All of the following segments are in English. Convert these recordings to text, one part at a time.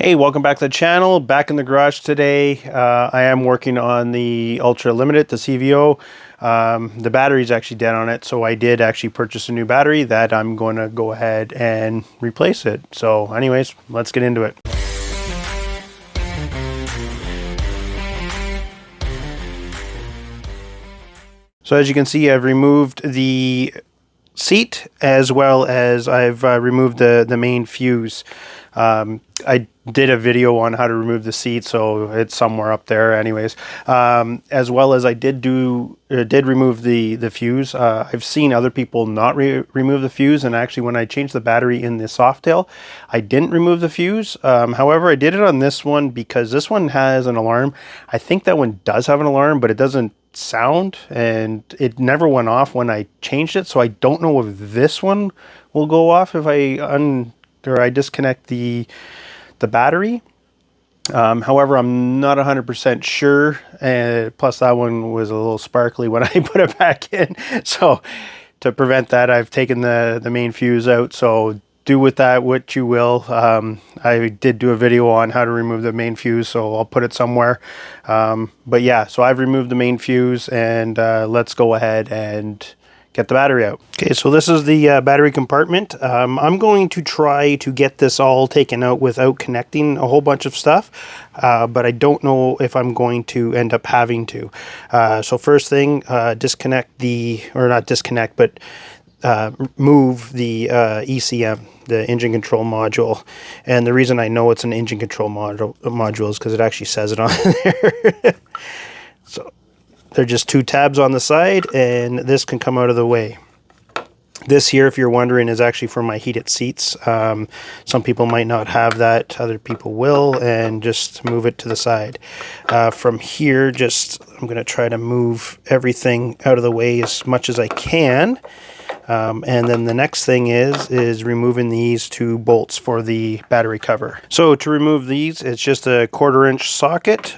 Hey, welcome back to the channel. Back in the garage today. I am working on the Ultra Limited, the CVO. The battery is actually dead on it, so I did actually purchase a new battery that I'm going to go ahead and replace it. So anyways, let's get into it. So as you can see, I've removed the seat as well as I've removed the main fuse. I did a video on how to remove the seat, so it's somewhere up there anyways. As well as I did remove the fuse. I've seen other people not remove the fuse, and actually when I changed the battery in the Softail, I didn't remove the fuse. However, I did it on this one because this one has an alarm. I think that one does have an alarm, but it doesn't sound, and it never went off when I changed it, so I don't know if this one will go off if I disconnect the battery. However, I'm not 100% sure, and plus that one was a little sparkly when I put it back in, so to prevent that, I've taken the main fuse out. So do with that what you will. I did do a video on how to remove the main fuse, so I'll put it somewhere. But yeah, so I've removed the main fuse, and let's go ahead and get the battery out. Okay, so this is the battery compartment. I'm going to try to get this all taken out without connecting a whole bunch of stuff, but I don't know if I'm going to end up having to. So first thing, disconnect move the ECM, the engine control module. And the reason I know it's an engine control module is because it actually says it on there. So they're just two tabs on the side, and this can come out of the way. This here, if you're wondering, is actually for my heated seats. Some people might not have that, other people will, and just move it to the side. From here, I'm going to try to move everything out of the way as much as I can. And then the next thing is removing these two bolts for the battery cover. So to remove these, it's just a 1/4 inch socket.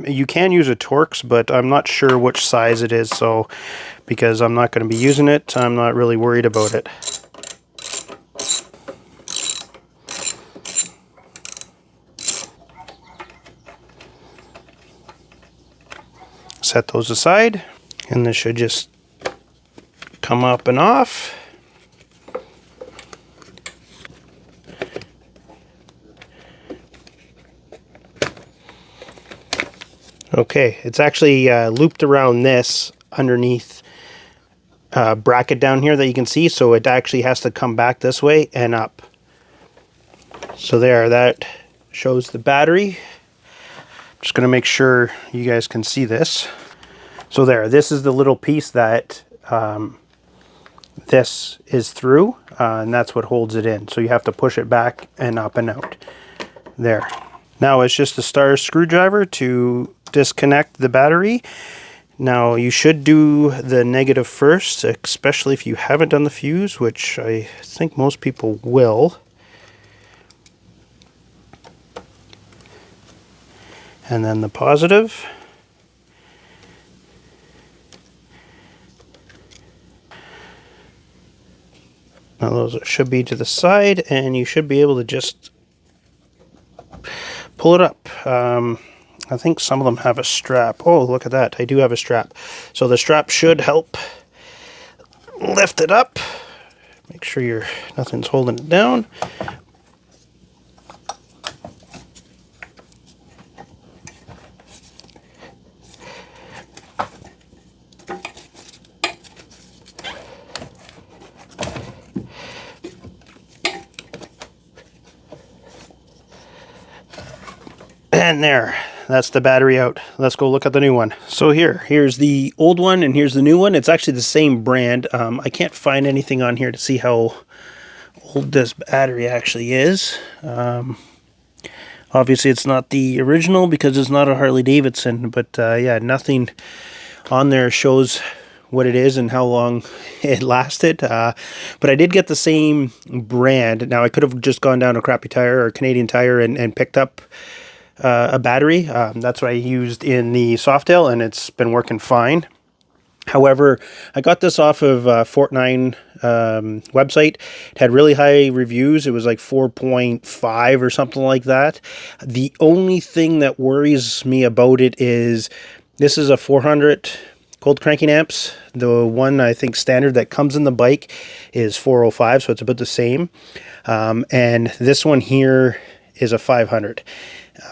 You can use a Torx, but I'm not sure which size it is, so because I'm not going to be using it, I'm not really worried about it. Set those aside, and this should just come up and off. Okay, it's actually looped around this underneath bracket down here that you can see, so it actually has to come back this way and up. So there, that shows the battery. Just going to make sure you guys can see this. So there, this is the little piece that this is through, and that's what holds it in. So you have to push it back and up and out. There. Now it's just a star screwdriver to disconnect the battery. Now you should do the negative first, especially if you haven't done the fuse, which I think most people will. And then the positive. Now those should be to the side, and you should be able to just pull it up. I think some of them have a strap. Oh, look at that. I do have a strap. So the strap should help lift it up. Make sure nothing's holding it down. And there, that's the battery out. Let's go look at the new one. So here's the old one, and here's the new one. It's actually the same brand. I can't find anything on here to see how old this battery actually is. Obviously it's not the original because it's not a Harley Davidson, but yeah, nothing on there shows what it is and how long it lasted. But I did get the same brand. Now I could have just gone down to Crappy Tire or Canadian Tire and picked up a battery. That's what I used in the Softail, and it's been working fine. However, I got this off of Fort9 website. It had really high reviews. It was like 4.5 or something like that. The only thing that worries me about it is this is a 400 cold cranking amps. The one I think standard that comes in the bike is 405, so it's about the same. And this one here is a 500.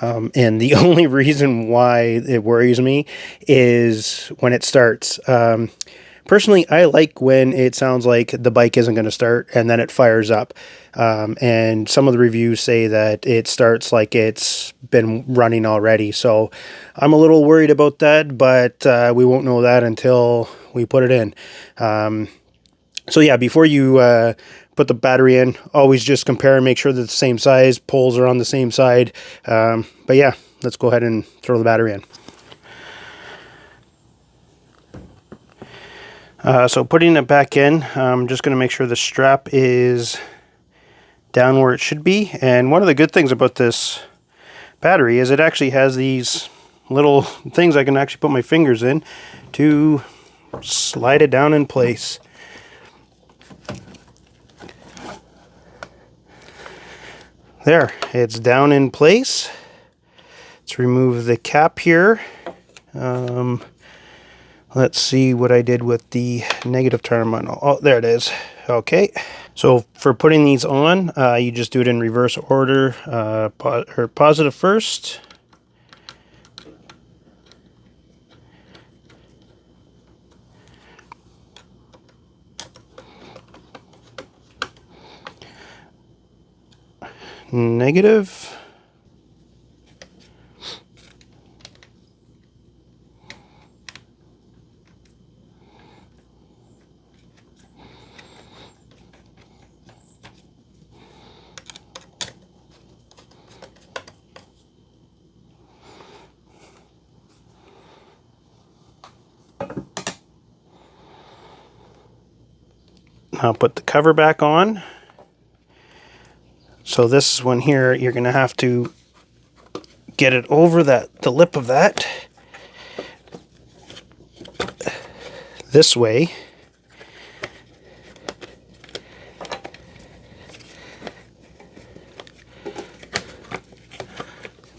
And the only reason why it worries me is when it starts. Personally, I like when it sounds like the bike isn't going to start and then it fires up. And some of the reviews say that it starts like it's been running already. So I'm a little worried about that, but we won't know that until we put it in. So yeah, before you put the battery in, always just compare and make sure that the same size, poles are on the same side. But yeah, let's go ahead and throw the battery in. So putting it back in, I'm just going to make sure the strap is down where it should be. And one of the good things about this battery is it actually has these little things I can actually put my fingers in to slide it down in place. There, it's down in place. Let's remove the cap here. Let's see what I did with the negative terminal. Oh, there it is. Okay. So for putting these on, you just do it in reverse order. Positive first. Negative. Now put the cover back on. So this is when here you're going to have to get it over the lip of that this way.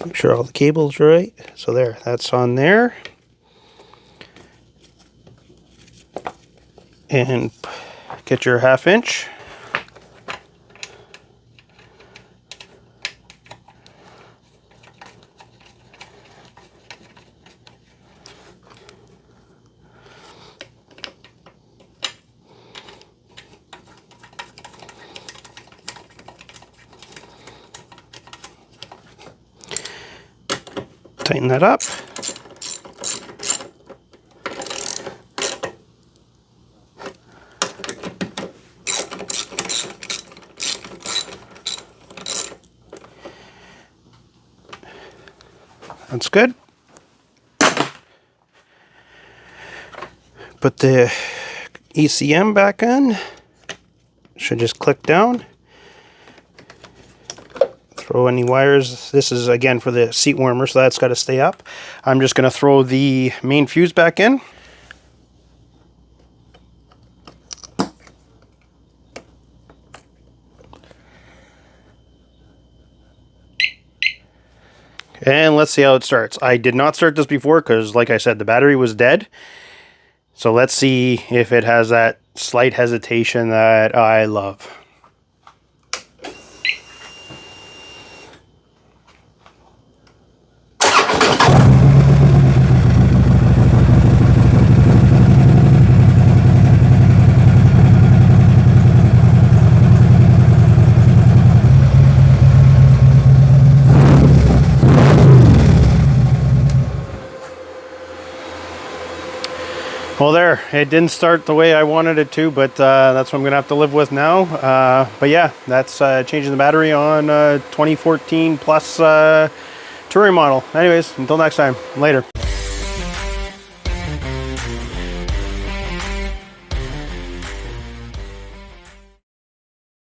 Make sure all the cables are right. So there, that's on there. And get your 1/2 inch. Tighten that up. That's good. Put the ECM back on. Should just click down. Throw any wires. This is again for the seat warmer, so that's got to stay up. I'm just going to throw the main fuse back in. And let's see how it starts. I did not start this before because, like I said, the battery was dead. So let's see if it has that slight hesitation that I love. Well, there, it didn't start the way I wanted it to, but that's what I'm going to have to live with now. But yeah, that's changing the battery on 2014 Plus touring model. Anyways, until next time, later.